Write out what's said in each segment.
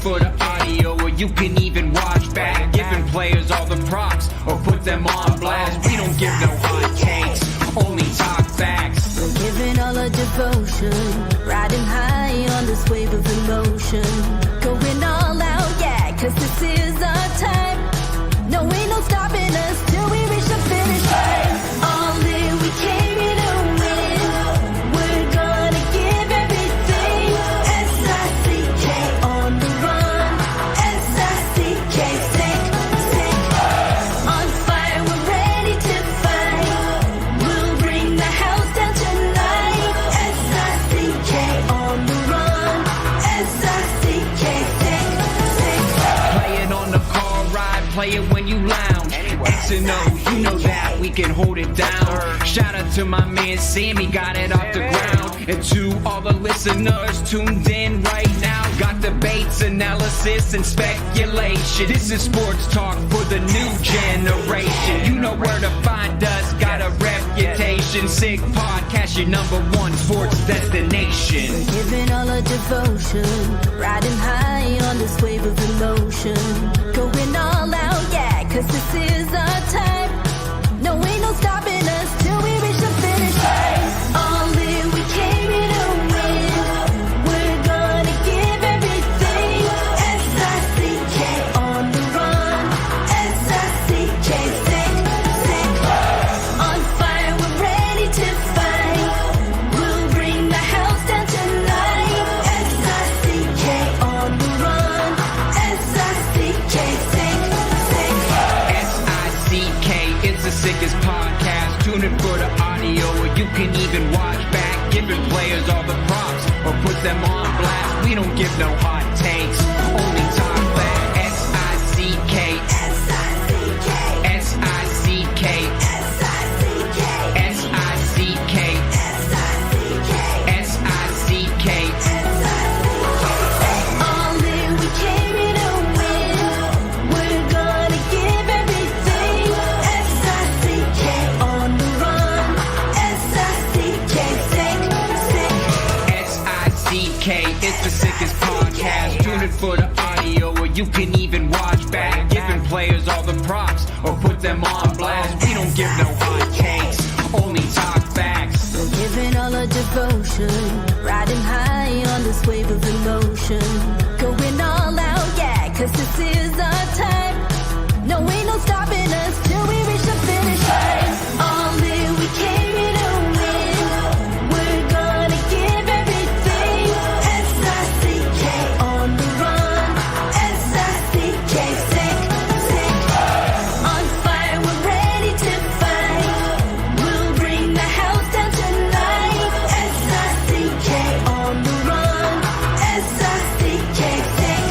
for the audio, or you can even watch back. Giving players all the props, or put them on blast. We don't give no hot takes, only talk facts. We're giving all our devotion, riding high on this wave of emotion. Going all out, yeah, cause this is our time. No, ain't no stopping us till we reach the finish line. All in, we came here to win. We're gonna give everything. S-I-C-K on the run. S-I-C-K, sick. On fire, we're ready to fight. We'll bring the house down tonight. S-I-C-K on the run. S-I-C-K, sick. Play it on the car ride, play it when you lounge. X and O, you know that we can hold it down. Shout out to my man Sammy, got it off the ground. And to all the listeners tuned in right now, got debates, analysis, and speculation. This is sports talk for the new generation. You know where to find us, got a reputation. Sick podcast, your #1 sports destination. Giving all our devotion, riding high on this wave of emotion. Going all out, yeah, cause this is our time. No, ain't no stopping us till we reach the finish line. All in, we came here to win. We're gonna give everything. S-I-C-K on the run. S-I-C-K, sick. On fire, we're ready to fight. We'll bring the house down tonight. S-I-C-K on the run. S-I-C-K, sick. S-I-C-K, it's the sickest podcast. Tune in for the audio, or you can even watch back. Giving players all the props, or put them on blast. We don't give no hot takes, only talk back. S-I-C-K, S-I-C-K, S-I-C-K, S-I-C-K, S-I-C-K, S-I-C-K, S-I-C-K. All in, we came here to win. We're gonna give everything. S-I-C-K on the run. S-I-C-K, sick. S-I-C-K, it's the sickest podcast. Tune in for the audio, or you can even watch back. Giving players all the props, or put them on blast. We don't give no hot takes, only talk facts. We're giving all our devotion, riding high on this wave of emotion. Going all out, yeah, cause this is our time. No, ain't no stopping us till we reach the finish line. All in, we came here to win. We're gonna give everything. S-I-C-K on the run. S-I-C-K, sick. On fire, we're ready to fight. We'll bring the house down tonight. S-I-C-K on the run. S-I-C-K, sick.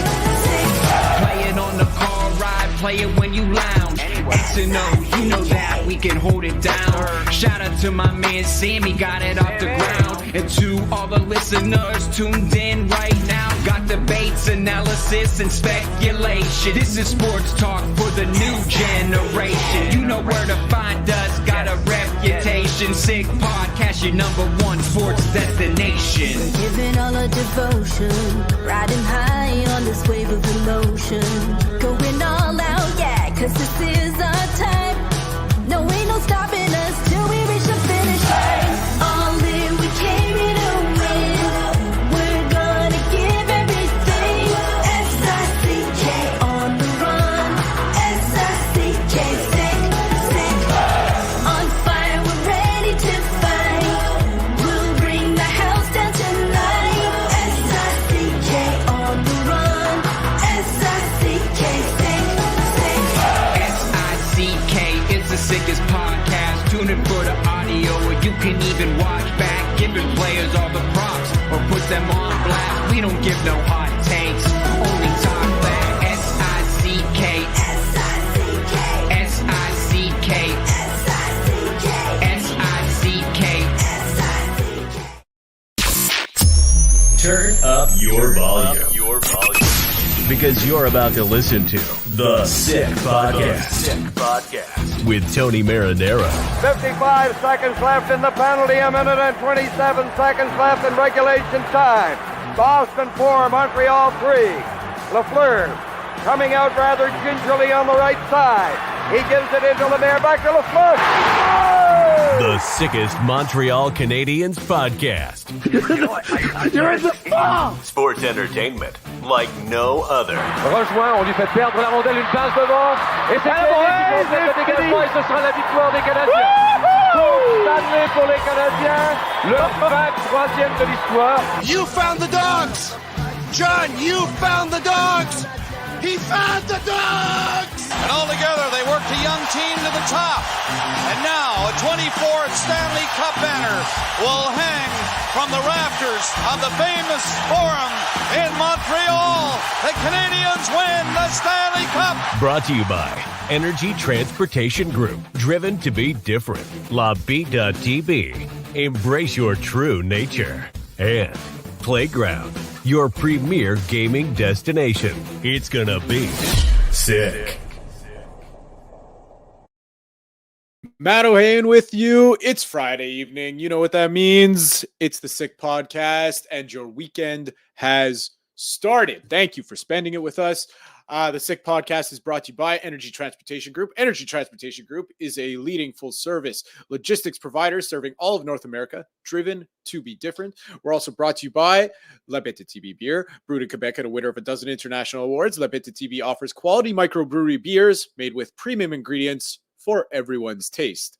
Play it on the car ride, play it when you lounge. X and O, you know that we can hold it down. Shout out to my man Sammy, got it off the ground. And to all the listeners tuned in right now, got debates, analysis, and speculation. This is sports talk for the new generation. You know where to find us, got a reputation. Sick podcast, your #1 sports destination. Giving all our devotion, riding high on this wave of emotion. Going all out, yeah, cause this is our time. No, ain't no stopping us till we reach the finish line. All in, we came here to win. We're gonna give everything. S-I-C-K on the run. S-I-C-K, sick. On fire, we're ready to fight. We'll bring the house down tonight. S-I-C-K on the run. S-I-C-K, sick. S-I-C-K, it's the sickest podcast. Tune in for the audio, or you can even watch back. Giving players all the props, or put them on blast. We don't give no hot takes, only talk back. S-I-C-K, S-I-C-K, S-I-C-K, S-I-C-K, S-I-C-K, S-I-C-K. Turn up your volume. Because you're about to listen to The Sick Podcast. With Tony Marinaro. 55 seconds left in the penalty, a minute and 27 seconds left in regulation time. Boston 4, Montreal 3. Lafleur coming out rather gingerly on the right side. He gives it into Lemaire, back to Lafleur. Oh! The sickest Montreal Canadiens podcast. You're in the ball! Sports entertainment like no other. Rejoint, on lui fait perdre la rondelle, une passe devant. Et c'est le dégagement et ce sera la victoire des Canadiens. Stanley pour les Canadiens. Le 23e de l'histoire. You found the dogs! John, you found the dogs! He found the dogs! And all together, they worked a young team to the top. And now, a 24th Stanley Cup banner will hang from the rafters of the famous Forum in Montreal. The Canadiens win the Stanley Cup! Brought to you by Energy Transportation Group. Driven to be different. La Bittt. Embrace your true nature. And Playground, your premier gaming destination. It's gonna be sick. Matt Ohayon with you. It's Friday evening. You know what that means. It's the Sick Podcast, and your weekend has started. Thank you for spending it with us. The Sick Podcast is brought to you by Energy Transportation Group. Energy Transportation Group is a leading full-service logistics provider serving all of North America, driven to be different. We're also brought to you by Tibi beer, brewed in Quebec and a winner of a dozen international awards. Tibi offers quality microbrewery beers made with premium ingredients for everyone's taste.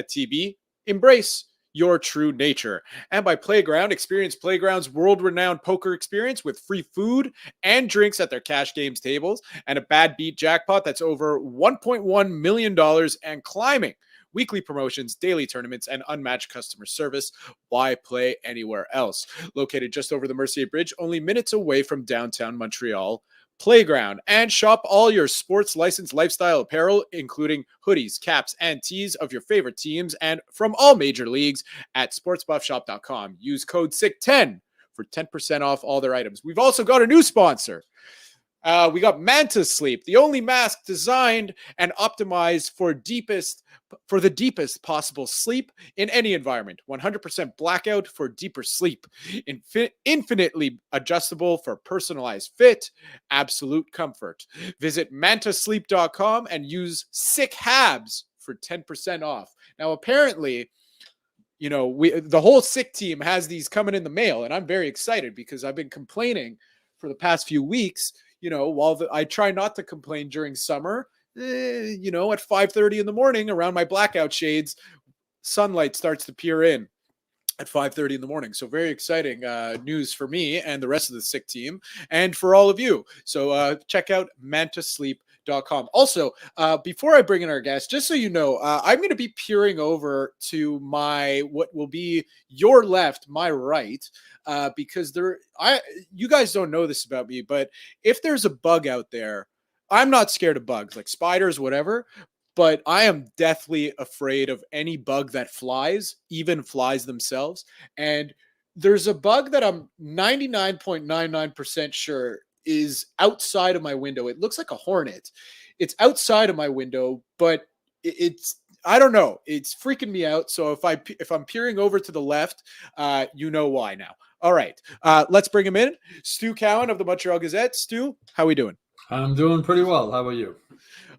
Tibi, embrace your true nature. And by Playground, experience Playground's world-renowned poker experience with free food and drinks at their cash games tables and a bad beat jackpot that's over $1.1 million and climbing. Weekly promotions, daily tournaments, and unmatched customer service. Why play anywhere else? Located just over the Mercier Bridge, only minutes away from downtown Montreal. Playground, and shop all your sports licensed lifestyle apparel, including hoodies, caps, and tees of your favorite teams and from all major leagues at sportsbuffshop.com. Use code SICK10 for 10% off all their items. We've also got a new sponsor. We got Manta Sleep, the only mask designed and optimized for the deepest possible sleep in any environment. 100% blackout for deeper sleep. Infinitely adjustable for personalized fit. Absolute comfort. Visit mantasleep.com and use Sick Habs for 10% off. Now, apparently, you know, the whole Sick team has these coming in the mail, and I'm very excited because I've been complaining for the past few weeks. You know, while I try not to complain during summer, you know, at 5:30 in the morning around my blackout shades, sunlight starts to peer in at 5:30 in the morning. So very exciting news for me and the rest of the Sick team and for all of you. So check out mantasleep.com. Also, before I bring in our guest, just so you know, I'm going to be peering over to what will be your left, my right, because you guys don't know this about me, but if there's a bug out there, I'm not scared of bugs like spiders, whatever, but I am deathly afraid of any bug that flies, even flies themselves. And there's a bug that I'm 99.99% sure is outside of my window. It looks like a hornet. It's outside of my window, but I don't know. It's freaking me out. So if I'm peering over to the left, you know why now. All right. Let's bring him in. Stu Cowan of the Montreal Gazette. Stu, how we doing? I'm doing pretty well. How about you?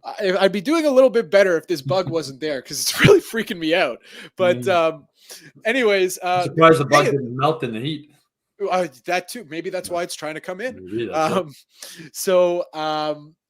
I'd be doing a little bit better if this bug wasn't there because it's really freaking me out. But anyways. I'm surprised the bug didn't melt in the heat. That too. Maybe that's why it's trying to come in.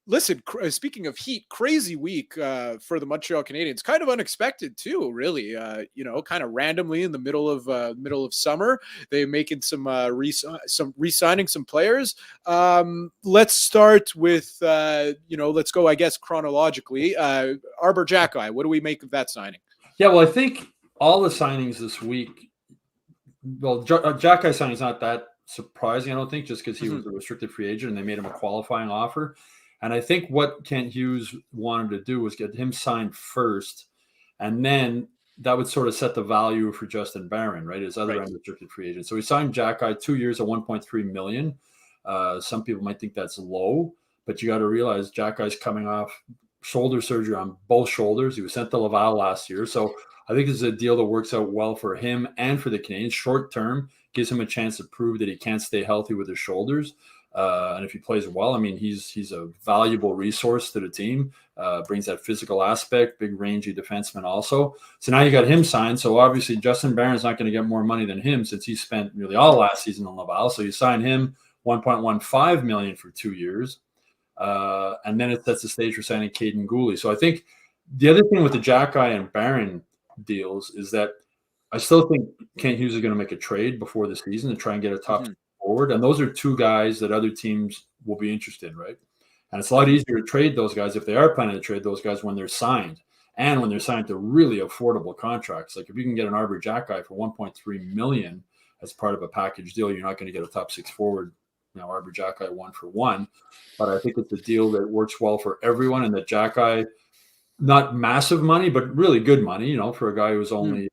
Listen, speaking of heat, crazy week for the Montreal Canadiens. Kind of unexpected too, really. You know, kind of randomly in the middle of summer, they're making some re-signing some players. Let's start with let's go, I guess, chronologically. Arbor Xhekaj, what do we make of that signing? Yeah, well, I think all the signings this week. Well, Xhekaj signing is not that surprising, I don't think, just because he was a restricted free agent and they made him a qualifying offer. And I think what Kent Hughes wanted to do was get him signed first, and then that would sort of set the value for Justin Barron, right? His other unrestricted free agent. So he signed Xhekaj 2 years at $1.3 million. Some people might think that's low, but you got to realize Xhekaj's coming off shoulder surgery on both shoulders. He was sent to Laval last year. So I think this is a deal that works out well for him and for the Canadiens. Short term, gives him a chance to prove that he can't stay healthy with his shoulders. And if he plays well, I mean, he's a valuable resource to the team. Brings that physical aspect, big rangy defenseman also. So now you got him signed. So obviously Justin Barron's not going to get more money than him since he spent nearly all last season in Laval. So you sign him $1.15 million for 2 years. And then it sets the stage for signing Caden Gooley. So I think the other thing with the Xhekaj and Barron deals is that I still think Kent Hughes is going to make a trade before the season to try and get a top forward. And those are two guys that other teams will be interested in, right? And it's a lot easier to trade those guys if they are planning to trade those guys when they're signed and when they're signed to really affordable contracts. Like if you can get an Arbor Xhekaj for $1.3 million as part of a package deal, you're not going to get a top six forward, Arbor Xhekaj 1-for-1. But I think it's a deal that works well for everyone, and that Xhekaj, not massive money, but really good money, for a guy who's only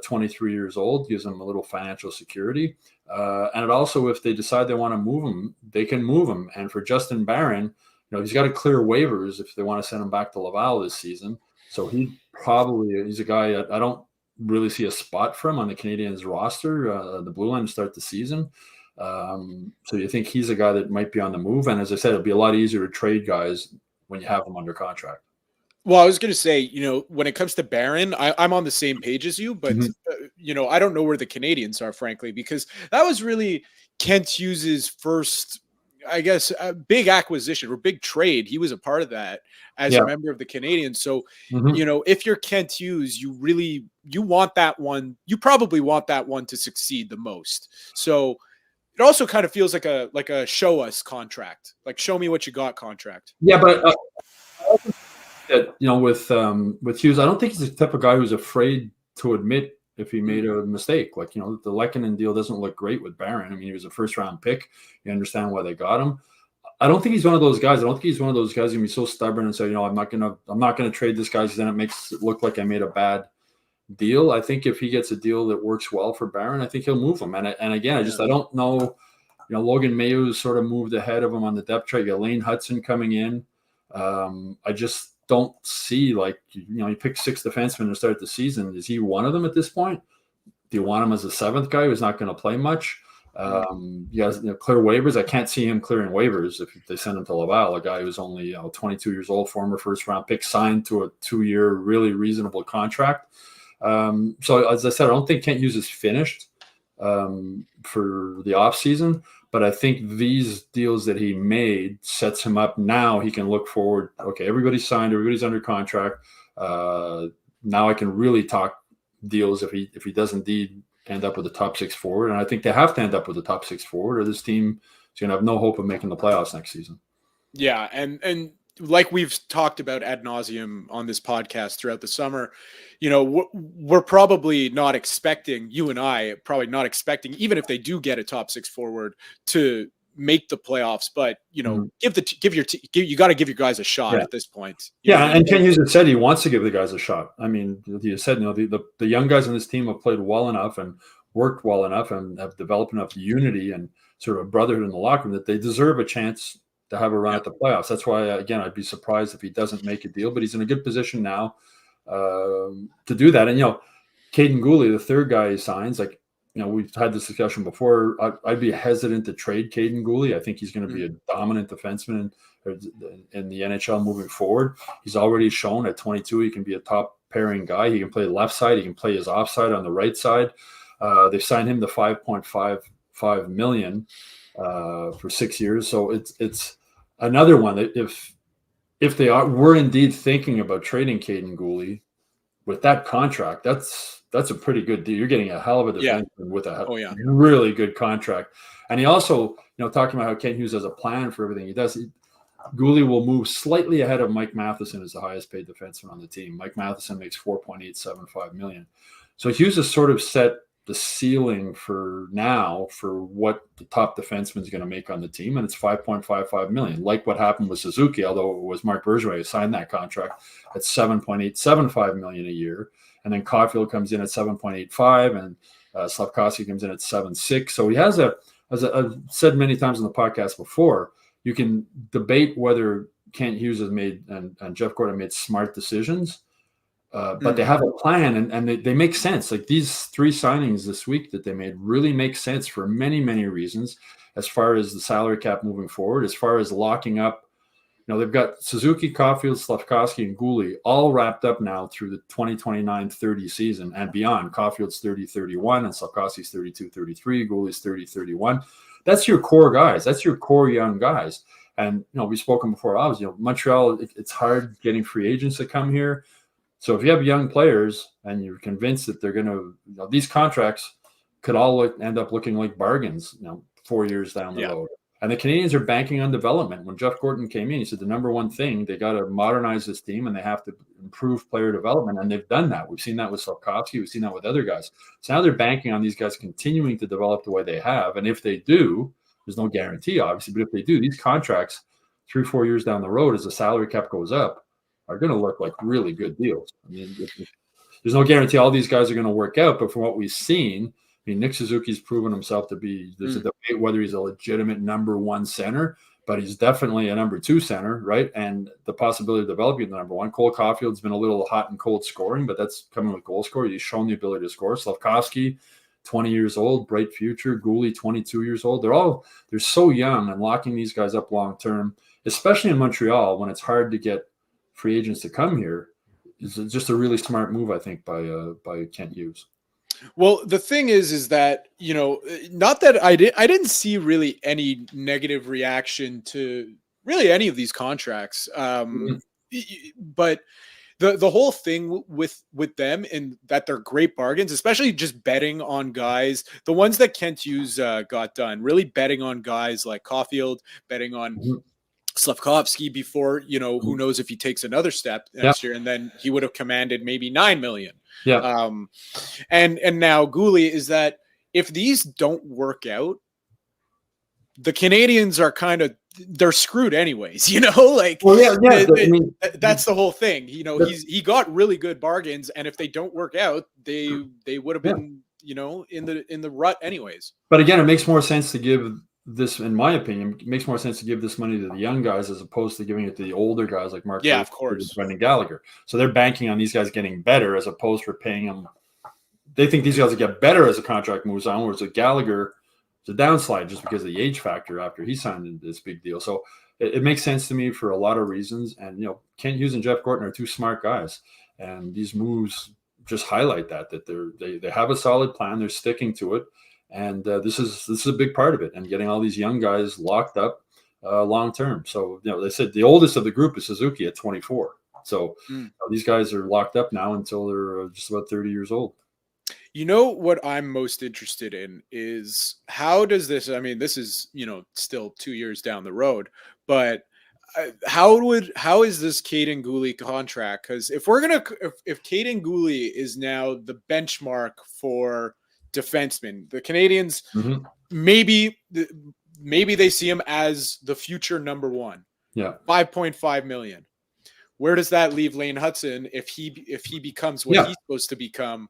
23 years old, gives them a little financial security. And it also, if they decide they want to move him, they can move him. And for Justin Barron, he's got to clear waivers if they want to send him back to Laval this season. So he's a guy I don't really see a spot for him on the Canadiens roster, the blue line to start the season. So you think he's a guy that might be on the move. And as I said, it'll be a lot easier to trade guys when you have them under contract. Well, I was going to say, when it comes to Barron, I'm on the same page as you, but, I don't know where the Canadiens are, frankly, because that was really Kent Hughes' first, I guess, big acquisition or big trade. He was a part of that as a member of the Canadiens. So, if you're Kent Hughes, you want that one. You probably want that one to succeed the most. So it also kind of feels like a show us contract, like show me what you got contract. Yeah, but that with Hughes, I don't think he's the type of guy who's afraid to admit if he made a mistake. Like, the Lehkonen deal doesn't look great with Barron. I mean, he was a first round pick. You understand why they got him. I don't think he's one of those guys. I don't think he's one of those guys who's gonna be so stubborn and say, I'm not gonna trade this guy because then it makes it look like I made a bad deal. I think if he gets a deal that works well for Barron, I think he'll move him. And again, I don't know. Logan Mayhew's sort of moved ahead of him on the depth chart. You got Lane Hudson coming in. I just don't see, you pick 6 defensemen to start the season. Is he one of them at this point? Do you want him as a 7th guy who's not going to play much? Clear waivers. I can't see him clearing waivers if they send him to Laval, a guy who's only 22 years old, former first round pick, signed to a 2-year really reasonable contract. So as I said, I don't think Kent Hughes is finished for the offseason. But I think these deals that he made sets him up. Now he can look forward. Okay, everybody's signed, everybody's under contract. Now I can really talk deals if he does indeed end up with a top 6 forward. And I think they have to end up with a top 6 forward, or this team is going to have no hope of making the playoffs next season. Yeah, and like we've talked about ad nauseum on this podcast throughout the summer, we're probably not expecting, you and I probably not expecting, even if they do get a top 6 forward, to make the playoffs. But you got to give your guys a shot at this point. And Ken Hughes has said he wants to give the guys a shot. I mean, he said the young guys on this team have played well enough and worked well enough and have developed enough unity and sort of brotherhood in the locker room that they deserve a chance to have a run at the playoffs. That's why, again, I'd be surprised if he doesn't make a deal, but he's in a good position now to do that. And, Caden Gooley, the third guy he signs, we've had this discussion before. I'd be hesitant to trade Caden Gooley. I think he's going to be a dominant defenseman in the NHL moving forward. He's already shown at 22 he can be a top pairing guy. He can play left side. He can play his offside on the right side. They've signed him to $5.55 million for 6 years. So it's another one that if they were indeed thinking about trading Caden Gooley with that contract, that's a pretty good deal. You're getting a hell of a defenseman with a really good contract. And he also, talking about how Kent Hughes has a plan for everything he does. Gooley will move slightly ahead of Mike Matheson as the highest paid defenseman on the team. Mike Matheson makes $4.875 million. So Hughes has sort of set the ceiling for now for what the top defenseman is going to make on the team, and it's $5.55 million. Like what happened with Suzuki, although it was Marc Bergevin who signed that contract at $7.875 million a year, and then Caulfield comes in at $7.85, and Slafkovsky comes in at $7.6. So he has as I've said many times on the podcast before, you can debate whether Kent Hughes has made and Jeff Gordon made smart decisions. But they have a plan and they make sense. Like these 3 signings this week that they made really make sense for many, many reasons. as far as the salary cap moving forward, as far as locking up. They've got Suzuki, Caulfield, Slafkovsky, and Guhle all wrapped up now through the 2029-30 season and beyond. Caulfield's 30-31 and Slafkovsky's 32-33, Guhle's 30-31. That's your core guys. That's your core young guys. And, we've spoken before, obviously, Montreal, it's hard getting free agents to come here. So if you have young players and you're convinced that they're going to, these contracts could all end up looking like bargains, 4 years down the road. And the Canadiens are banking on development. When Jeff Gorton came in, he said the number one thing, they got to modernize this team and they have to improve player development. And they've done that. We've seen that with Slafkovsky. We've seen that with other guys. So now they're banking on these guys continuing to develop the way they have. And if they do, there's no guarantee, obviously, but if they do, these contracts 3-4 years down the road, as the salary cap goes up, are going to look like really good deals. I mean, there's no guarantee all these guys are going to work out. But from what we've seen, Nick Suzuki's proven himself to be, there's a debate whether he's a legitimate number one center, but he's definitely a number two center, right? And the possibility of developing the number one. Cole Caulfield's been a little hot and cold scoring, but that's coming with goal scoring. He's shown the ability to score. Slafkovsky, 20 years old, bright future. Guhle, 22 years old. They're so young, and locking these guys up long term, especially in Montreal when it's hard to get free agents to come here, is just a really smart move, I think, by Kent Hughes. Well, the thing is that, not that I didn't see really any negative reaction to really any of these contracts. But the whole thing with them and that they're great bargains, especially just betting on guys, the ones that Kent Hughes got done, really betting on guys like Caulfield, betting on Slafkovsky before, who knows if he takes another step next year, and then he would have commanded maybe $9 million. Yeah. And now Guhle is that if these don't work out, the Canadiens are they're screwed anyways, that's the whole thing. He got really good bargains, and if they don't work out, they would have been, in the rut anyways. But again, it makes more sense to give this, in my opinion, it makes more sense to give this money to the young guys as opposed to giving it to the older guys like Mark. Of course. Brendan Gallagher. So they're banking on these guys getting better as opposed to paying them. They think these guys will get better as the contract moves on, whereas with Gallagher, it's a downslide just because of the age factor after he signed this big deal. So it makes sense to me for a lot of reasons. And, Kent Hughes and Jeff Gorton are two smart guys. And these moves just highlight that they have a solid plan. They're sticking to it. And this is a big part of it, and getting all these young guys locked up long term. So, they said the oldest of the group is Suzuki at 24. So these guys are locked up now until they're just about 30 years old. What I'm most interested in is how does this, this is, still 2 years down the road, but how is this Xhekaj Guhle contract? Because if Xhekaj Guhle is now the benchmark for defenseman, the Canadiens, maybe they see him as the future number one. Yeah, $5.5 million. Where does that leave Lane Hutson if he becomes what he's supposed to become?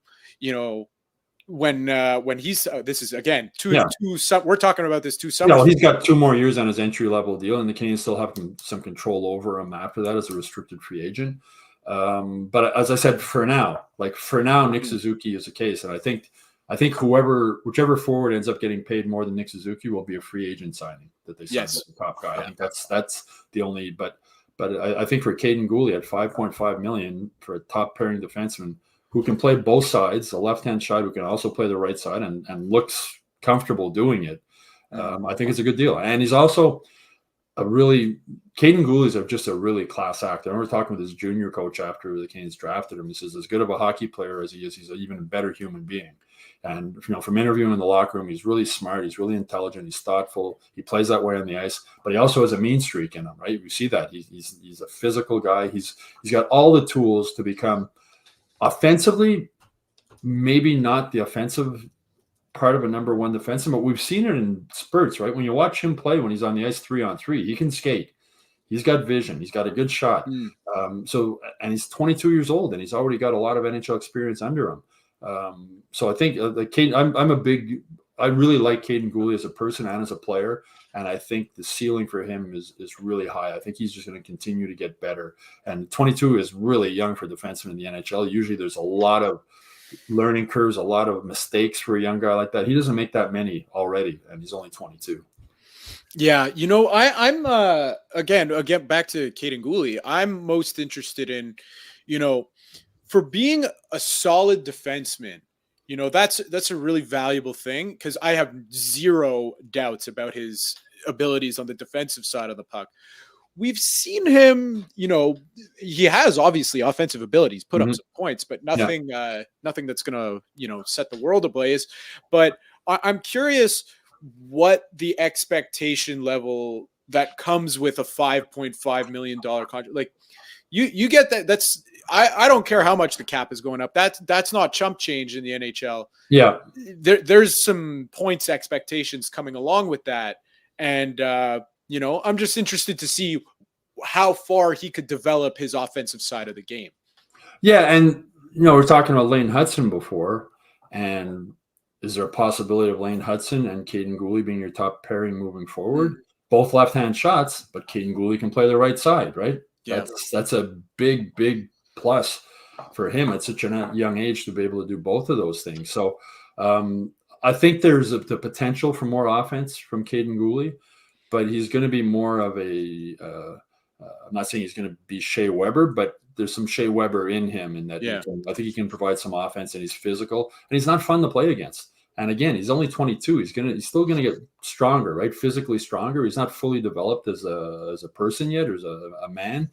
When he's this is again we're talking about this 2 summers. No, he's got 2 more years on his entry level deal, and the Canadiens still have some control over him after that as a restricted free agent. But as I said, for now, Nick Suzuki is the case, and I think whichever forward ends up getting paid more than Nick Suzuki will be a free agent signing that they sign as the top guy. I think that's the only. But I think for Xhekaj Guhle at $5.5 million for a top pairing defenseman who can play both sides, the left-hand side who can also play the right side and looks comfortable doing it, I think it's a good deal. And he's also Xhekaj Guhle is just a really class act. I remember talking with his junior coach after the Canadiens drafted him. He says, as good of a hockey player as he is, he's an even better human being. And, from interviewing in the locker room, he's really smart. He's really intelligent. He's thoughtful. He plays that way on the ice, but he also has a mean streak in him, right? We see that. He's a physical guy. He's got all the tools to become offensively, maybe not the offensive part of a number one defenseman, but we've seen it in spurts, right? When you watch him play, when he's on the ice 3-on-3, he can skate. He's got vision. He's got a good shot. And he's 22 years old, and he's already got a lot of NHL experience under him. So I think I really like Xhekaj Guhle as a person and as a player. And I think the ceiling for him is really high. I think he's just going to continue to get better. And 22 is really young for defensemen in the NHL. Usually there's a lot of learning curves, a lot of mistakes for a young guy like that. He doesn't make that many already, and he's only 22. Yeah, I'm again back to Caden Gooley. I'm most interested in, for being a solid defenseman. That's a really valuable thing because I have zero doubts about his abilities on the defensive side of the puck. We've seen him, he has obviously offensive abilities, put up some points, but nothing that's gonna, set the world ablaze. But I'm curious what the expectation level that comes with a $5.5 million contract. Like you get that. I don't care how much the cap is going up. That's not chump change in the NHL. Yeah. There's some points expectations coming along with that. And, I'm just interested to see how far he could develop his offensive side of the game. Yeah. And, we're talking about Lane Hudson before. And is there a possibility of Lane Hudson and Caden Gooley being your top pairing moving forward? Both left-hand shots, but Caden Gooley can play the right side, right? Yeah. That's a big, big plus for him at such a young age to be able to do both of those things. So I think there's the potential for more offense from Caden Gooley, but he's going to be more of a I'm not saying he's going to be Shea Weber, but there's some Shea Weber in him, and that I think he can provide some offense, and he's physical, and he's not fun to play against. And again, he's only 22. He's still gonna get stronger, right? Physically stronger. He's not fully developed as a person yet, or as a man.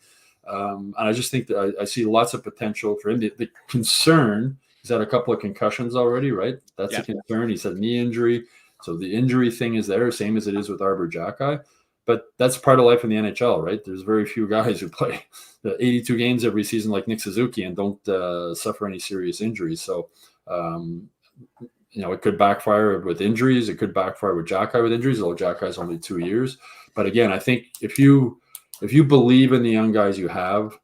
And I just think that I see lots of potential for him. The concern is that a couple of concussions already, right? That's a concern. He's had a knee injury, so the injury thing is there, same as it is with Arbor Xhekaj. But that's part of life in the NHL, right? There's very few guys who play the 82 games every season like Nick Suzuki and don't suffer any serious injuries. So, it could backfire with injuries. It could backfire with Xhekaj with injuries, although Xhekaj's only 2 years. But again, I think if you believe in the young guys you have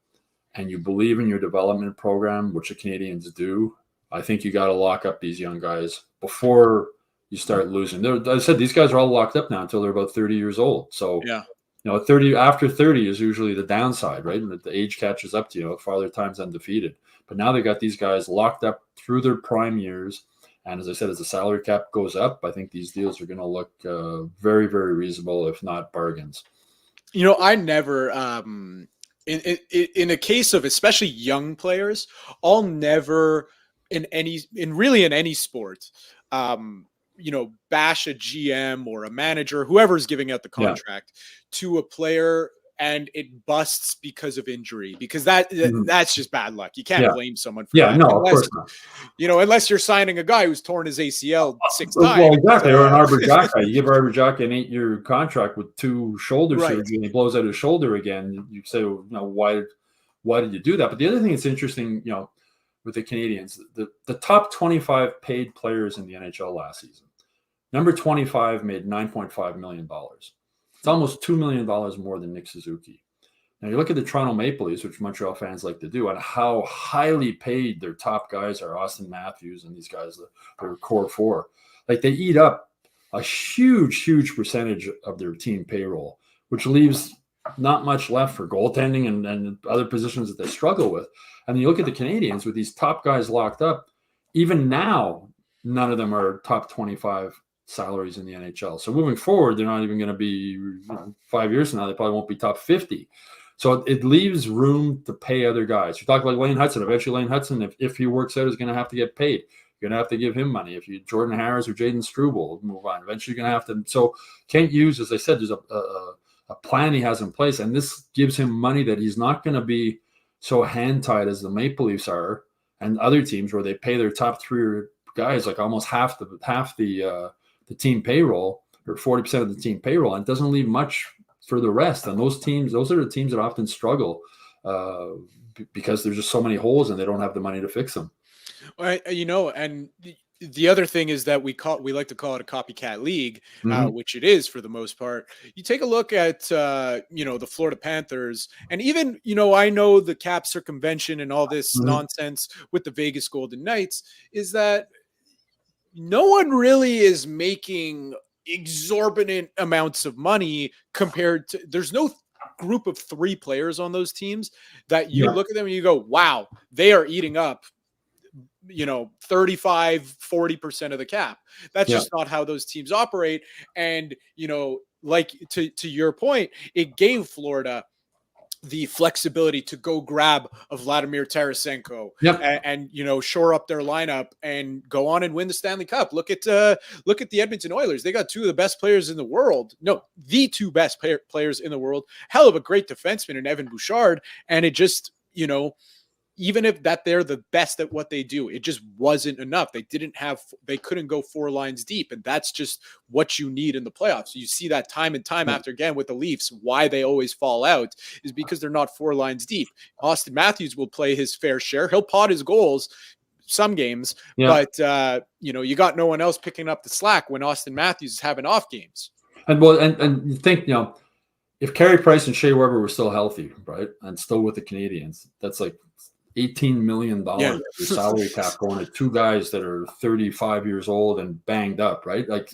and you believe in your development program, which the Canadiens do, I think you got to lock up these young guys before you start losing. I said these guys are all locked up now until they're about 30 years old. So, 30 after 30 is usually the downside, right? And the age catches up to you. Father Time's undefeated. But now they got these guys locked up through their prime years. And as I said, as the salary cap goes up, I think these deals are going to look very, very reasonable, if not bargains. I never, in a case of especially young players, I'll never in any sport, bash a GM or a manager, whoever's giving out the contract to a player and it busts because of injury, because that's just bad luck. You can't blame someone for that. No, of course not. Unless you're signing a guy who's torn his ACL 6 times. Well, exactly. Or an Arbor Xhekaj. You give Arbor Xhekaj an 8-year contract with 2 shoulder surgery and he blows out his shoulder again. You say, why did you do that? But the other thing that's interesting, with the Canadiens, the top 25 paid players in the NHL last season, number 25 made $9.5 million. It's almost $2 million more than Nick Suzuki. Now you look at the Toronto Maple Leafs, which Montreal fans like to do, and how highly paid their top guys are, Austin Matthews and these guys, their core 4. Like they eat up a huge, huge percentage of their team payroll, which leaves not much left for goaltending and other positions that they struggle with. And you look at the Canadiens with these top guys locked up, even now, none of them are top 25 salaries in the NHL. So moving forward, they're not even going to be 5 years from now. They probably won't be top 50. So it leaves room to pay other guys. You talk about Lane Hudson. Eventually, Lane Hudson, if he works out, is going to have to get paid. You're going to have to give him money. If you Jordan Harris or Jaden Struble move on, eventually you're going to have to. So Kent Hughes, as I said, there's a plan he has in place, and this gives him money that he's not going to be so hand-tied as the Maple Leafs are and other teams where they pay their top 3 guys like almost half the team payroll, or 40% of the team payroll, and it doesn't leave much for the rest. And those are the teams that often struggle because there's just so many holes and they don't have the money to fix them. Well, and the other thing is that we like to call it a copycat league, which it is for the most part. You take a look at the Florida Panthers, and even I know the cap circumvention and all this nonsense with the Vegas Golden Knights is that no one really is making exorbitant amounts of money compared to. There's no group of 3 players on those teams that you look at them and you go, wow, they are eating up 35-40% of the cap. That's just not how those teams operate. And like to your point, it gave Florida the flexibility to go grab a Vladimir Tarasenko and shore up their lineup and go on and win the Stanley Cup. Look at the Edmonton Oilers. They got two of the best players in the world. No, the two best players in the world. Hell of a great defenseman in Evan Bouchard. And it just, even if that they're the best at what they do, it just wasn't enough. They couldn't go 4 lines deep. And that's just what you need in the playoffs. You see that time and time after again with the Leafs. Why they always fall out is because they're not 4 lines deep. Austin Matthews will play his fair share. He'll pot his goals some games, but you got no one else picking up the slack when Austin Matthews is having off games. And you think, if Carey Price and Shea Weber were still healthy, right, and still with the Canadiens, that's like $18 million salary cap going to 2 guys that are 35 years old and banged up, right? Like,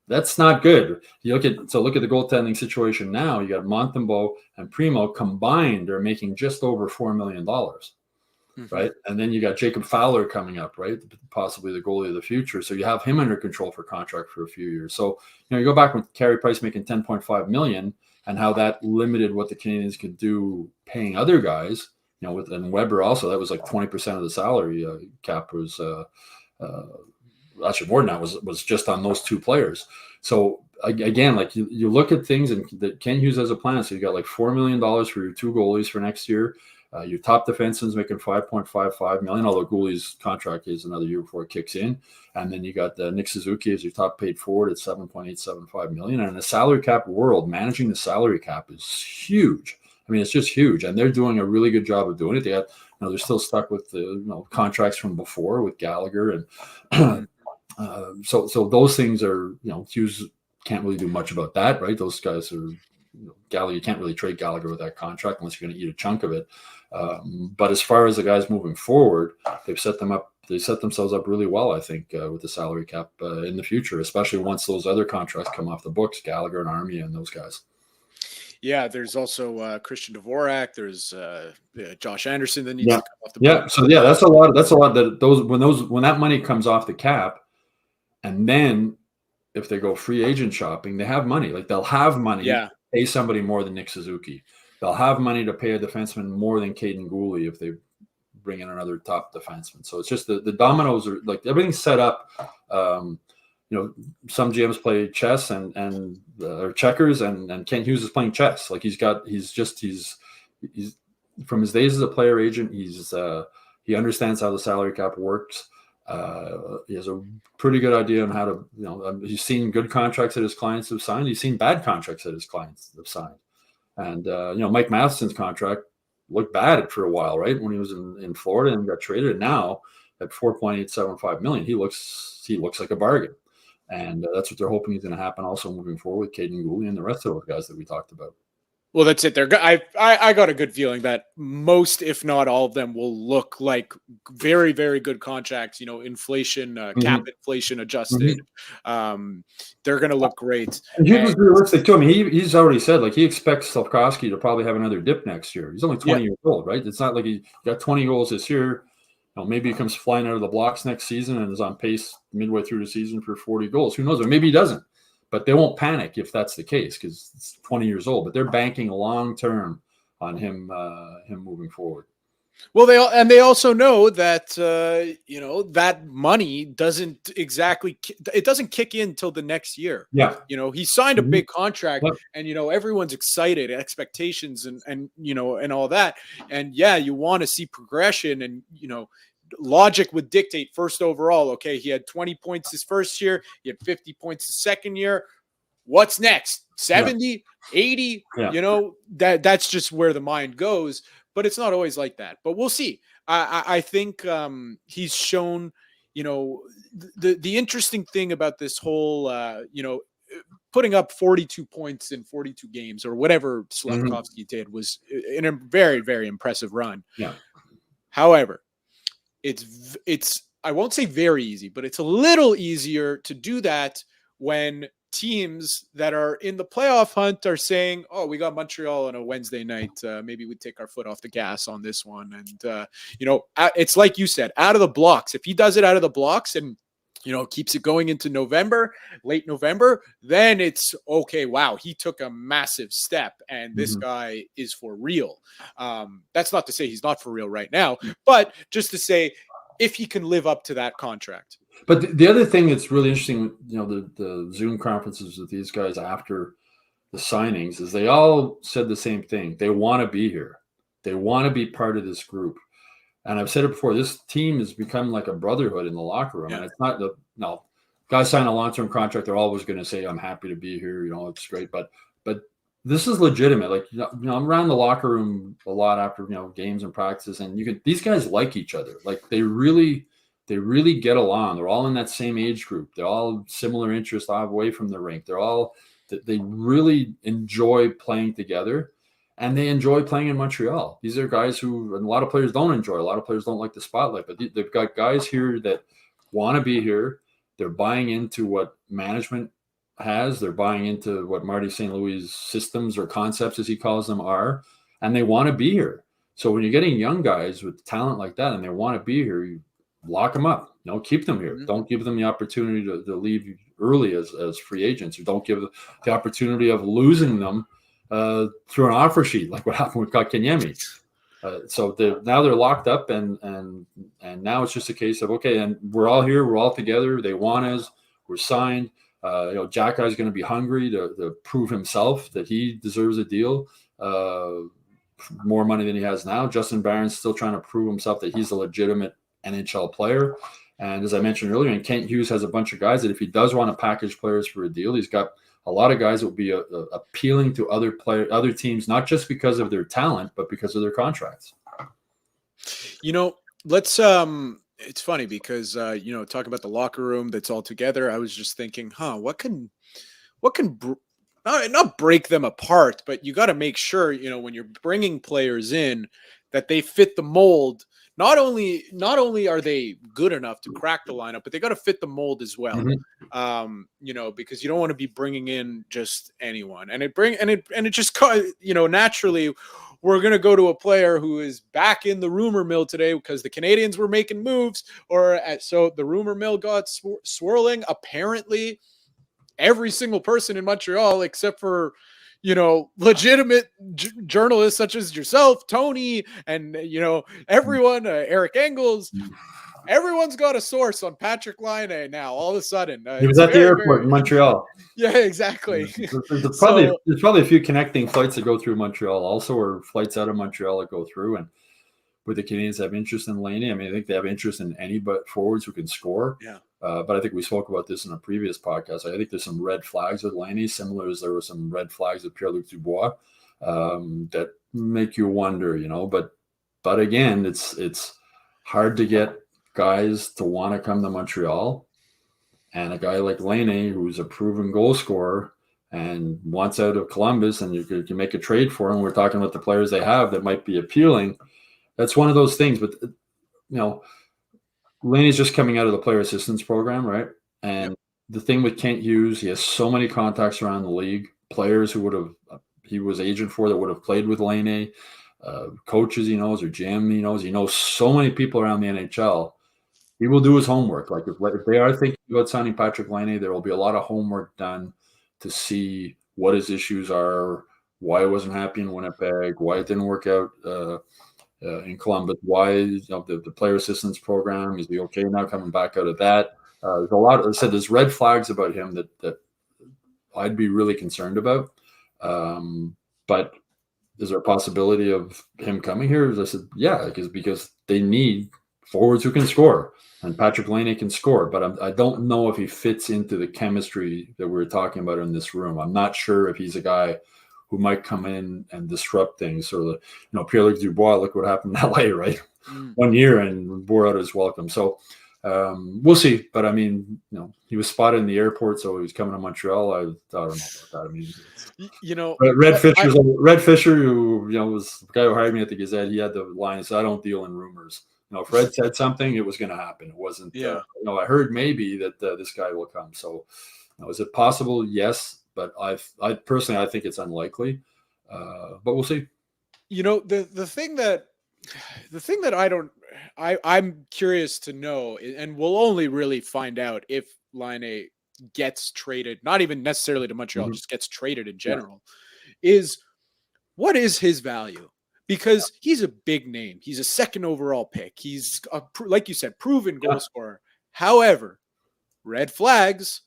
that's not good. You look at the goaltending situation now. You got Montembeault and Primo combined are making just over $4 million, right? And then you got Jacob Fowler coming up, right? Possibly the goalie of the future. So you have him under control for contract for a few years. So you go back with Carey Price making $10.5 million and how that limited what the Canadiens could do paying other guys. And Weber also, that was like 20% of the salary cap was actually more than that was just on those 2 players. So again, like you look at things and Kent Hughes has a plan. So you got like $4 million for your 2 goalies for next year. Your top defenseman's making $5.55 million, although Gooley's contract is another year before it kicks in. And then you got Nick Suzuki as your top paid forward at $7.875 million. And in the salary cap world, managing the salary cap is huge. I mean, it's just huge, and they're doing a really good job of doing it. They got, they're still stuck with the contracts from before with Gallagher, and so those things are, Hughes can't really do much about that, right? Those guys are, Gallagher. You can't really trade Gallagher with that contract unless you're going to eat a chunk of it. But as far as the guys moving forward, they've set themselves up really well, I think, with the salary cap in the future, especially once those other contracts come off the books, Gallagher and Armia and those guys. Yeah, there's also Christian Dvorak. There's Josh Anderson that needs to come off the book. So that's a lot. That's a lot. When that money comes off the cap, and then if they go free agent shopping, they have money. Like, they'll have money to pay somebody more than Nick Suzuki. They'll have money to pay a defenseman more than Caden Gooley if they bring in another top defenseman. So it's just the dominoes are like everything's set up. Some GMs play chess and or checkers, and Kent Hughes is playing chess. Like he's from his days as a player agent, he understands how the salary cap works. He has a pretty good idea on how to, he's seen good contracts that his clients have signed. He's seen bad contracts that his clients have signed. And, Mike Matheson's contract looked bad for a while, right? When he was in Florida and got traded. And now at $4.875 million, he looks like a bargain. And that's what they're hoping is going to happen also moving forward with Caden Gooley and the rest of those guys that we talked about. Well, that's it. I got a good feeling that most, if not all of them, will look like very, very good contracts. Inflation, cap inflation adjusted. They're going to look great. And he was realistic too. I mean, he's already said like he expects Slafkovsky to probably have another dip next year. He's only 20 years old, right? It's not like he got 20 goals this year. Maybe he comes flying out of the blocks next season and is on pace midway through the season for 40 goals. Who knows? Or maybe he doesn't. But they won't panic if that's the case because it's 20 years old. But they're banking long term on him moving forward. Well, they also know that that money doesn't kick in till the next year. Yeah, he signed a big contract, and everyone's excited, expectations, and all that. And you want to see progression, and logic would dictate first overall. Okay, he had 20 points his first year. He had 50 points his second year. What's next? 70, 80? That's just where the mind goes. But it's not always like that. But we'll see. I think he's shown, the interesting thing about this whole, putting up 42 points in 42 games or whatever Slafkovsky did was in a very, very impressive run. Yeah. However, it's I won't say very easy, but it's a little easier to do that when teams that are in the playoff hunt are saying, oh, we got Montreal on a Wednesday night. Maybe we take our foot off the gas on this one. And, it's like you said, out of the blocks. If he does it out of the blocks and keeps it going into November, late November, then it's okay. Wow, he took a massive step, and this guy is for real. That's not to say he's not for real right now, but just to say if he can live up to that contract. But the other thing that's really interesting, the Zoom conferences with these guys after the signings is they all said the same thing. They want to be here. They want to be part of this group. And I've said it before, this team has become like a brotherhood in the locker room. Yeah. And it's not guys sign a long-term contract, they're always going to say, I'm happy to be here. It's great. But this is legitimate. Like, I'm around the locker room a lot after, games and practices, and these guys like each other. Like they really get along. They're all in that same age group. They're all similar interests away from the rink. They really enjoy playing together. And they enjoy playing in Montreal. These are guys who, and a lot of players don't enjoy. A lot of players don't like the spotlight, but they've got guys here that want to be here. They're buying into what management has. They're buying into what Marty St. Louis' systems or concepts, as he calls them, are, and they want to be here. So when you're getting young guys with talent like that and they want to be here, you lock them up. Keep them here. Don't give them the opportunity to leave early as free agents, or don't give the opportunity of losing them through an offer sheet, like what happened with Kotkaniemi. So now they're locked up, and now it's just a case of, okay, and we're all here, we're all together. They want us, we're signed. Xhekaj is going to be hungry to prove himself that he deserves a deal, more money than he has now. Justin Barron's still trying to prove himself that he's a legitimate NHL player. And as I mentioned earlier, and Kent Hughes has a bunch of guys that if he does want to package players for a deal, he's got a lot of guys that will be appealing to other teams, not just because of their talent, but because of their contracts. Let's it's funny because talking about the locker room that's all together, I was just thinking, what can not break them apart, but you got to make sure, when you're bringing players in, that they fit the mold. Not only are they good enough to crack the lineup, but they got to fit the mold as well. Because you don't want to be bringing in just anyone. And it just, naturally we're going to go to a player who is back in the rumor mill today because the Canadiens were making moves, so the rumor mill got swirling. Apparently every single person in Montreal, except for legitimate journalists such as yourself, Tony, and, everyone, Eric Engels, everyone's got a source on Patrik Laine now, all of a sudden. He was at the airport in Montreal. Yeah, exactly. There's probably a few connecting flights that go through Montreal also, or flights out of Montreal that go through. And would the Canadiens have interest in Laine? I think they have interest in any but forwards who can score. Yeah. But I think we spoke about this in a previous podcast. I think there's some red flags with Laine, similar as there were some red flags with Pierre-Luc Dubois, that make you wonder, But again, it's hard to get guys to want to come to Montreal, and a guy like Laine, who's a proven goal scorer and wants out of Columbus, and you can make a trade for him. We're talking about the players they have that might be appealing. That's one of those things, but Laine is just coming out of the player assistance program, right? And the thing with Kent Hughes, he has so many contacts around the league, players who he was agent for that would have played with Laine, coaches he knows, or Jim he knows so many people around the NHL. He will do his homework. Like if they are thinking about signing Patrik Laine, there will be a lot of homework done to see what his issues are, why he wasn't happy in Winnipeg, why it didn't work out in Columbus, why the player assistance program, is he okay now coming back out of that? There's a lot. As I said, there's red flags about him that I'd be really concerned about. But is there a possibility of him coming here? As I said, yeah, because they need forwards who can score, and Patrik Laine can score. But I don't know if he fits into the chemistry that we were talking about in this room. I'm not sure if he's a guy who might come in and disrupt things. Or Pierre-Luc Dubois, look what happened in LA, right? 1 year and bore out his welcome. So we'll see. But he was spotted in the airport, so he was coming to Montreal. I don't know about that. Red Fisher, who was the guy who hired me at the Gazette, he had the line, so I don't deal in rumors. If Red said something, it was going to happen. It wasn't. I heard maybe that this guy will come. So is it possible? Yes. But I personally think it's unlikely, but we'll see. The thing that I don't, I'm curious to know, and we'll only really find out if Laine gets traded, not even necessarily to Montreal, just gets traded in general, is what is his value? Because he's a big name. He's a second overall pick. He's, like you said, proven goal scorer. However, red flags.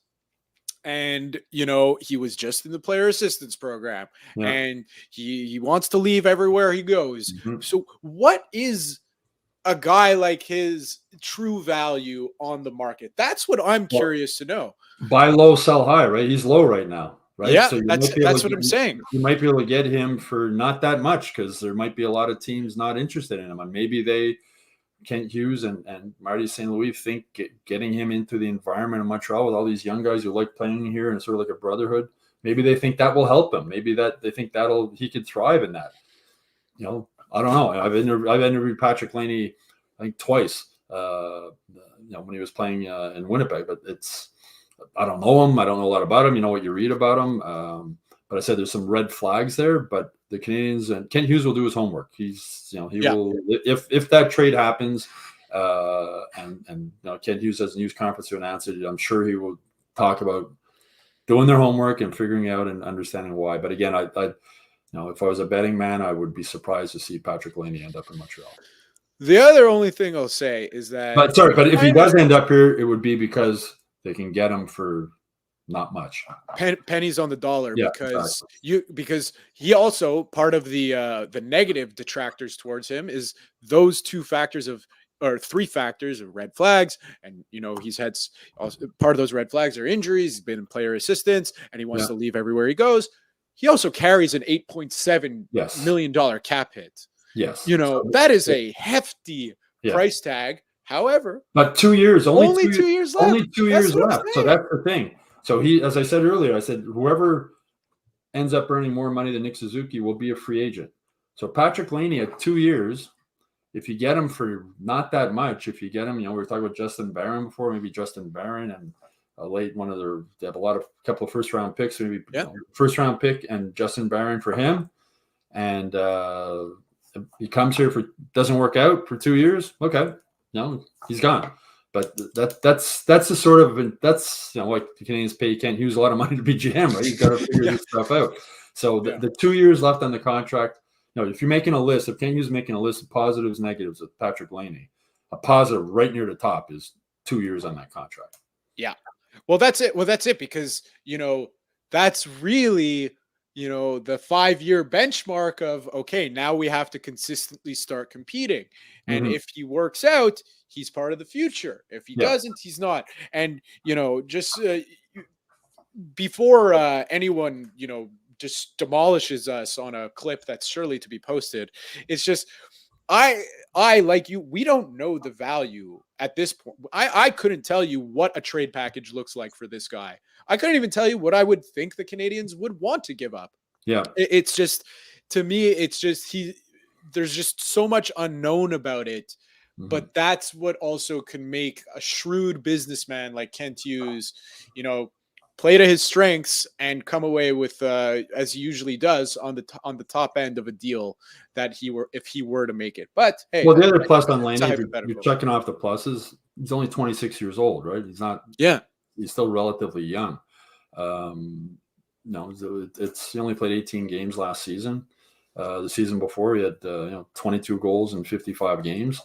And, he was just in the player assistance program and he wants to leave everywhere he goes. So what is a guy like his true value on the market? That's what I'm curious to know. Buy low, sell high, right? He's low right now, right? Yeah, so that's what I'm saying. You might be able to get him for not that much because there might be a lot of teams not interested in him. And maybe Kent Hughes and Marty St. Louis think getting him into the environment of Montreal with all these young guys who like playing here and sort of like a brotherhood, maybe they think that will help him. Maybe that they think he could thrive in that. I don't know. I've interviewed Patrik Laine, I think twice, when he was playing in Winnipeg, but I don't know him. I don't know a lot about him. You know what you read about him. But I said there's some red flags there, but the Canadiens and Kent Hughes will do his homework. He will, if that trade happens, and Kent Hughes has a news conference to announce it, I'm sure he will talk about doing their homework and figuring out and understanding why. But again, I if I was a betting man, I would be surprised to see Patrik Laine end up in Montreal. The other only thing I'll say is that, but if he does end up here, it would be because they can get him for not much. Pennies on the dollar, because he also, part of the negative detractors towards him is those three factors of red flags. And, he's had also, part of those red flags are injuries. He's been in player assistance and he wants to leave everywhere he goes. He also carries an $8.7 million cap hit. Yes. That is a hefty price tag. However, but 2 years, only 2 years left. Only 2 years left. So that's the thing. So he, as I said earlier, whoever ends up earning more money than Nick Suzuki will be a free agent. So Patrik Laine at 2 years, if you get him for not that much, if you get him, we were talking about Justin Barron before, maybe Justin Barron and they have a couple of first round picks, maybe first round pick and Justin Barron for him. And he comes here doesn't work out for 2 years. Okay. He's gone. But that's the sort of like the Canadiens pay Kent Hughes a lot of money to be GM, right? You've got to figure this stuff out. So the 2 years left on the contract. If you're making a list, if Kent Hughes is making a list of positives, negatives of Patrik Laine, a positive right near the top is 2 years on that contract. Yeah. Well, that's it because that's really the 5-year benchmark of, okay, now we have to consistently start competing. And if he works out, he's part of the future. If he doesn't, he's not. And, just before anyone, just demolishes us on a clip that's surely to be posted, it's just, I like you, we don't know the value at this point. I couldn't tell you what a trade package looks like for this guy. I couldn't even tell you what I would think the Canadiens would want to give up. Yeah. It's just, to me, it's just, there's just so much unknown about it. But that's what also can make a shrewd businessman like Kent Hughes, play to his strengths and come away with, as he usually does, on the top end of a deal if he were to make it. But hey, well, the other plus on Laine, you're checking off the pluses. He's only 26 years old, right? He's not. Yeah, he's still relatively young. He only played 18 games last season. The season before, he had 22 goals in 55 games.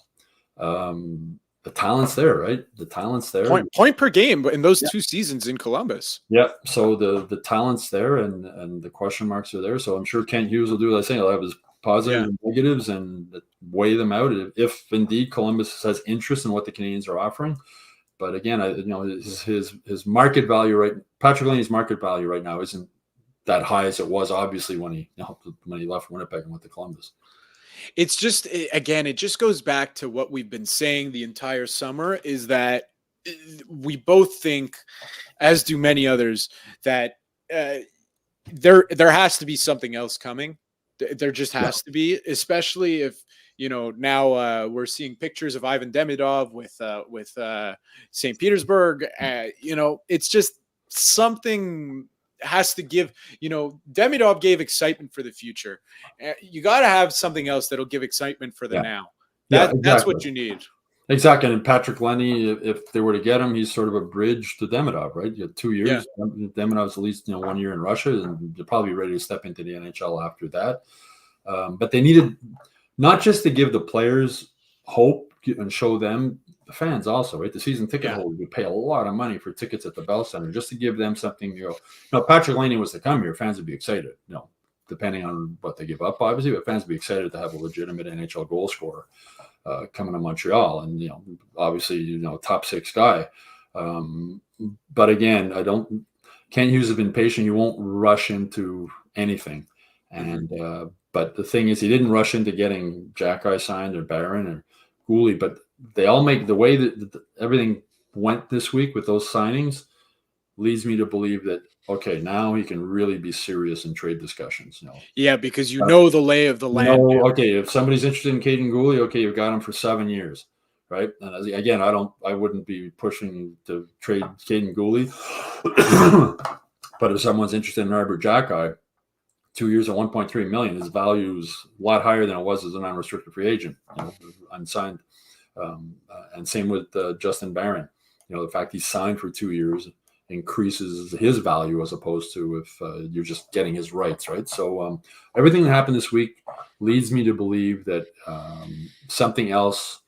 The talent's there, right? The talent's there. Point per game in those 2 seasons in Columbus. Yeah. So the talent's there and the question marks are there. So I'm sure Kent Hughes will do what I say. He'll have his positives and negatives and weigh them out if indeed Columbus has interest in what the Canadiens are offering. But again, his market value Patrik Laine's market value right now isn't that high as it was obviously when he left Winnipeg and went to Columbus. It's just, again, it just goes back to what we've been saying the entire summer, is that we both think, as do many others, that there has to be something else coming. There just has to be, especially if, now we're seeing pictures of Ivan Demidov with St. Petersburg. It's just something has to give, Demidov gave excitement for the future. You got to have something else that'll give excitement for the now. That's what you need. Exactly. And Patrik Laine, if they were to get him, he's sort of a bridge to Demidov, right? You have 2 years. Yeah. Demidov's at least 1 year in Russia, and they're probably ready to step into the NHL after that. But they needed not just to give the players hope and show them, the fans also, right? The season ticket holders would pay a lot of money for tickets at the Bell Center just to give them something. Patrik Laine was to come here, fans would be excited. Depending on what they give up, obviously, but fans would be excited to have a legitimate NHL goal scorer coming to Montreal, and obviously, top 6 guy. But again, Kent Hughes has been patient. You won't rush into anything, and but the thing is, he didn't rush into getting Xhekaj signed or Barron or Gooley, but they all make the way that everything went this week with those signings leads me to believe that, okay, now he can really be serious in trade discussions. Yeah, because the lay of the land. Okay, if somebody's interested in Caden Gooley, okay, you've got him for 7 years, right? And again, I wouldn't be pushing to trade Caden Gooley, but if someone's interested in Robert Xhekaj, 2 years at $1.3 million, his value is a lot higher than it was as an unrestricted free agent, unsigned. And same with Justin Barron. The fact he's signed for 2 years increases his value as opposed to if you're just getting his rights, right? So everything that happened this week leads me to believe that something else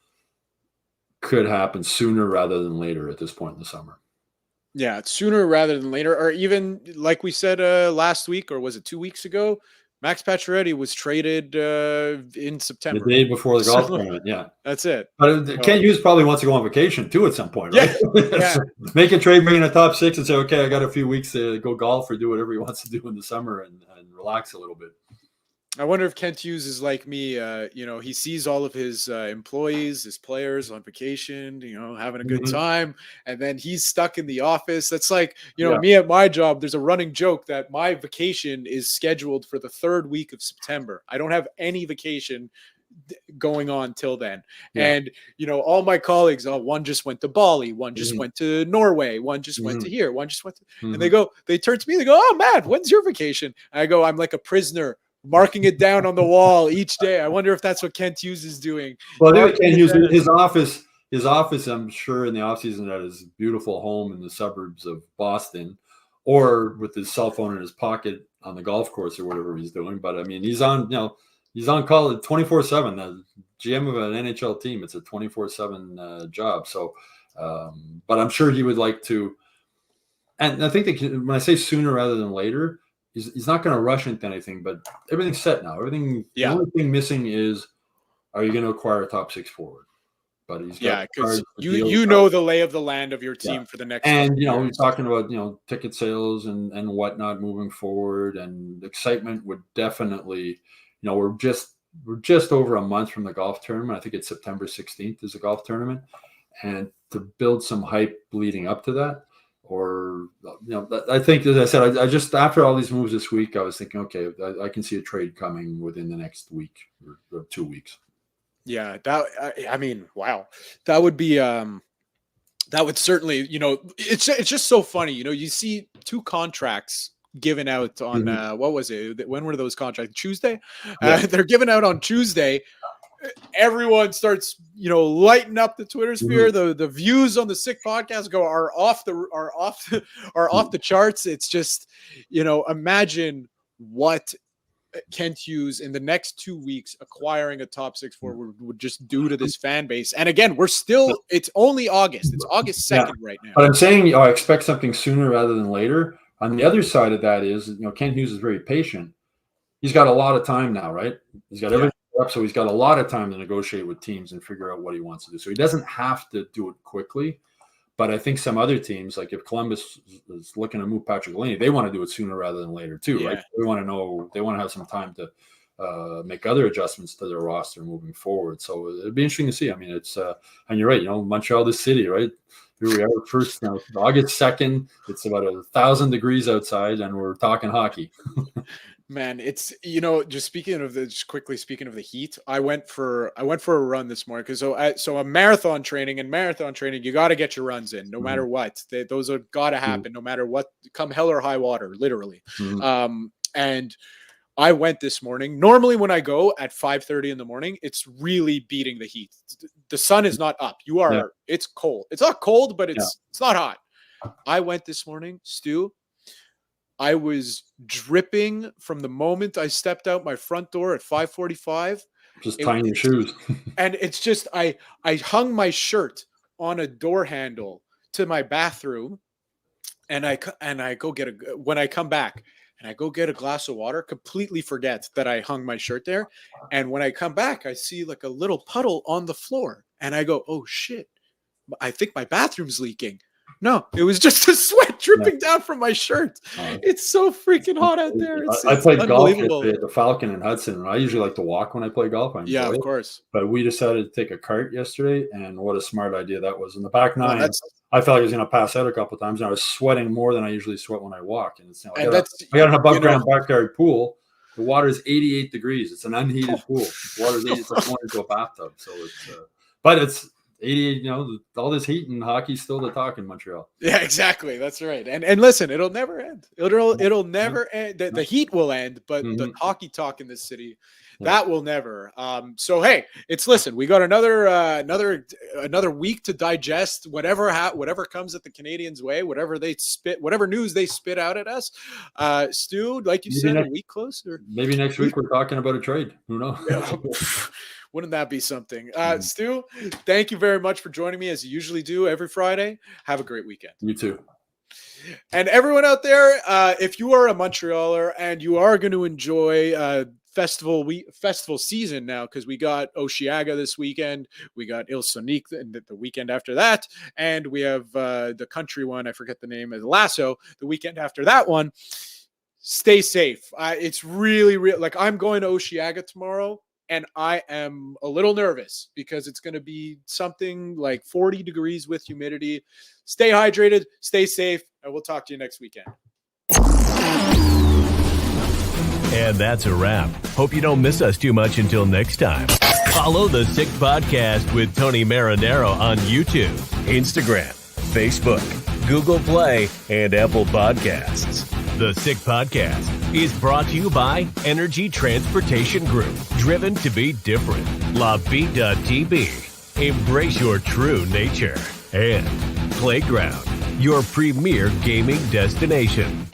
could happen sooner rather than later at this point in the summer. Yeah, sooner rather than later, or even like we said last week, or was it 2 weeks ago? Max Pacioretty was traded in September. The day before the golf tournament, yeah. That's it. But Kent Hughes probably wants to go on vacation too at some point, right? Yeah. Make a trade, bring in a top 6 and say, okay, I got a few weeks to go golf or do whatever he wants to do in the summer and relax a little bit. I wonder if Kent Hughes is like me. He sees all of his employees, his players on vacation, having a good time, and then he's stuck in the office. That's like, me at my job, there's a running joke that my vacation is scheduled for the 3rd week of September. I don't have any vacation going on till then. Yeah. And, all my colleagues, one just went to Bali, one just went to Norway, one just went to here, one just went to, and they turn to me, they go, "Oh, Matt, when's your vacation?" And I go, "I'm like a prisoner, marking it down on the wall each day." I wonder if that's what Kent Hughes is doing. Well, Kent Hughes, his office, I'm sure in the offseason at his beautiful home in the suburbs of Boston, or with his cell phone in his pocket on the golf course or whatever he's doing. But I mean, he's on call 24/7. The GM of an NHL team, it's a 24/7 job. So, but I'm sure he would like to. And I think that when I say sooner rather than later, he's not going to rush into anything, but everything's set now. The only thing missing is, are you going to acquire a top 6 forward? But he's got because you know the lay of the land of your team for the next. And we're talking about ticket sales and whatnot moving forward, and excitement would definitely. We're just over a month from the golf tournament. I think it's September 16th is the golf tournament, and to build some hype leading up to that. Or, I think, as I said, I just, after all these moves this week, I was thinking, okay, I can see a trade coming within the next week or 2 weeks. Yeah, I mean, wow. That would be, that would certainly, it's just so funny. You see 2 contracts given out on, what was it? When were those contracts? Tuesday? Yeah. They're given out on Tuesday. Everyone starts, lighting up the Twitter sphere. The views on the Sick podcast are off the charts. It's just, imagine what Kent Hughes in the next 2 weeks acquiring a top 6 forward would just do to this fan base. And again, it's only August. It's August 2nd right now. But I'm saying, I expect something sooner rather than later. On the other side of that is, Kent Hughes is very patient. He's got a lot of time now, right? He's got everything up, so he's got a lot of time to negotiate with teams and figure out what he wants to do. So he doesn't have to do it quickly. But I think some other teams, like if Columbus is looking to move Patrik Laine, they want to do it sooner rather than later too, right? They want to have some time to make other adjustments to their roster moving forward. So it'd be interesting to see. I mean, it's and you're right, Montreal, the city, right? Here we are, first August 2nd. It's about 1,000 degrees outside, and we're talking hockey. Man, it's just quickly speaking of the heat, I went for a run this morning because so a marathon training, you got to get your runs in no matter what. Those are got to happen no matter what, come hell or high water, literally. And I went this morning. Normally when I go at 5:30 in the morning, it's really beating the heat. The sun is not up. It's cold. It's not cold, but it's not hot. I went this morning, Stu. I was dripping from the moment I stepped out my front door at 5:45. Just tying your shoes. And it's just, I hung my shirt on a door handle to my bathroom, and I go when I come back and I go get a glass of water, completely forget that I hung my shirt there. And when I come back, I see like a little puddle on the floor, and I go, oh shit, I think my bathroom's leaking. No, it was just a sweat dripping down from my shirt. It's so freaking hot out there. I played golf at the Falcon in Hudson, and I usually like to walk when I play golf. Yeah, of course. But we decided to take a cart yesterday, and what a smart idea that was. In the back nine, I felt like I was going to pass out a couple of times, and I was sweating more than I usually sweat when I walk. And it's, I got an above ground backyard pool. The water is 88 degrees. It's an unheated pool. The water is 80. It's like going into a bathtub. So it's, but it's 88. All this heat and hockey's still the talk in Montreal. Yeah, exactly. That's right. And listen, it'll never end. It'll never end. The heat will end, but the hockey talk in this city, that will never. So hey, we got another week to digest whatever comes at the Canadiens' way, whatever news they spit out at us. Stu, like you said, a week closer. Maybe next week we're talking about a trade. Who knows? Wouldn't that be something? Stu, thank you very much for joining me as you usually do every Friday. Have a great weekend. You too. And everyone out there, if you are a Montrealer and you are going to enjoy festival season now, because we got Xhekaj this weekend, we got Il Sonic the weekend after that, and we have the country one, I forget the name, is Lasso the weekend after that one. Stay safe. It's really like I'm going to Xhekaj tomorrow, and I am a little nervous because it's going to be something like 40 degrees with humidity. Stay hydrated, stay safe, and we'll talk to you next weekend. And that's a wrap. Hope you don't miss us too much until next time. Follow the Sick Podcast with Tony Marinaro on YouTube, Instagram, Facebook, Google Play, and Apple Podcasts. The Sick Podcast is brought to you by Energy Transportation Group, driven to be different. Bittt, embrace your true nature. And Playground, your premier gaming destination.